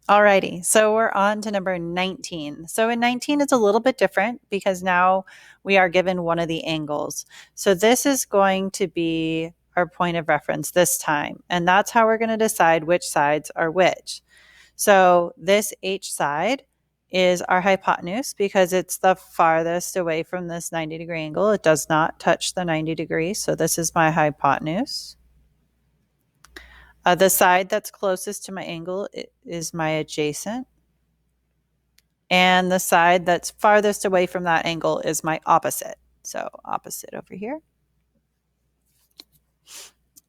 Alrighty, so we're on to number 19. So in 19, it's a little bit different because now we are given one of the angles. So this is going to be our point of reference this time, and that's how we're going to decide which sides are which. So this H side is our hypotenuse because it's the farthest away from this 90-degree angle. It does not touch the 90 degrees, so this is my hypotenuse. The side that's closest to my angle is my adjacent. And the side that's farthest away from that angle is my opposite. So opposite over here.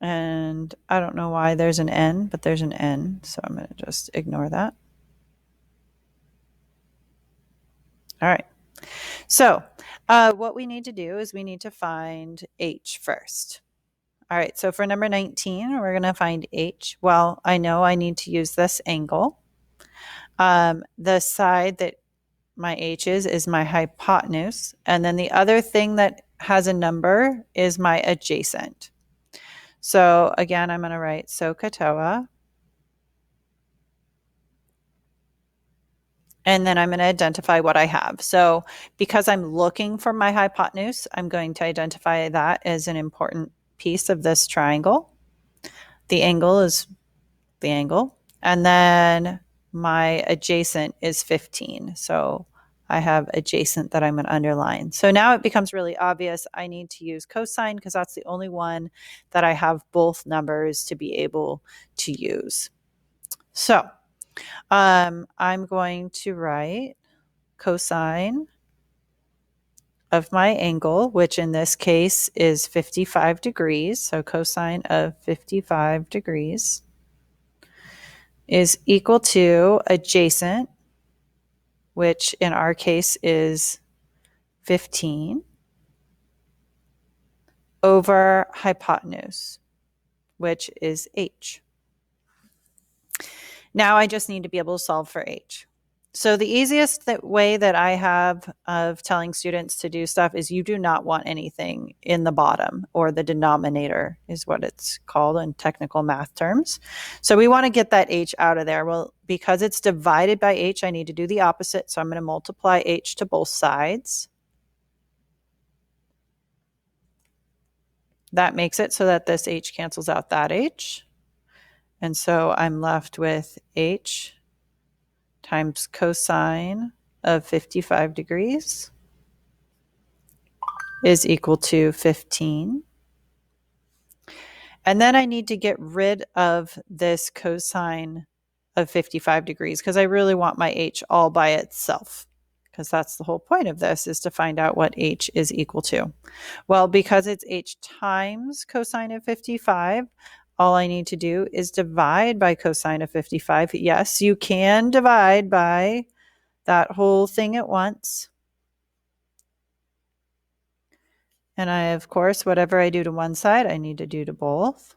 And I don't know why there's an N, but there's an N. So I'm going to just ignore that. All right. So what we need to do is we need to find H first. All right. So for number 19, we're going to find H. Well, I know I need to use this angle. The side that my H is my hypotenuse. And then the other thing that has a number is my adjacent. So again, I'm going to write SOHCAHTOA. And then I'm going to identify what I have. So because I'm looking for my hypotenuse, I'm going to identify that as an important piece of this triangle. The angle is the angle. And then my adjacent is 15. So I have adjacent that I'm going to underline. So now it becomes really obvious I need to use cosine because that's the only one that I have both numbers to be able to use. So I'm going to write cosine of my angle, which in this case is 55 degrees. So cosine of 55 degrees is equal to adjacent, which in our case is 15, over hypotenuse, which is h. Now I just need to be able to solve for h. So the easiest way that I have of telling students to do stuff is you do not want anything in the bottom, or the denominator is what it's called in technical math terms. So we want to get that h out of there. Well, because it's divided by h, I need to do the opposite. So I'm going to multiply h to both sides. That makes it so that this h cancels out that h. And so I'm left with h times cosine of 55 degrees is equal to 15. And then I need to get rid of this cosine of 55 degrees because I really want my h all by itself, because that's the whole point of this, is to find out what h is equal to. Well, because it's h times cosine of 55, all I need to do is divide by cosine of 55. Yes, you can divide by that whole thing at once. And I, of course, whatever I do to one side, I need to do to both.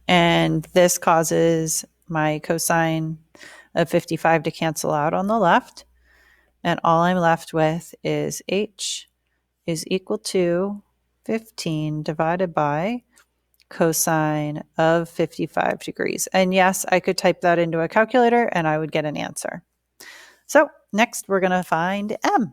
And this causes my cosine of 55 to cancel out on the left. And all I'm left with is h is equal to 15 divided by cosine of 55 degrees. And yes, I could type that into a calculator and I would get an answer. So next we're going to find m.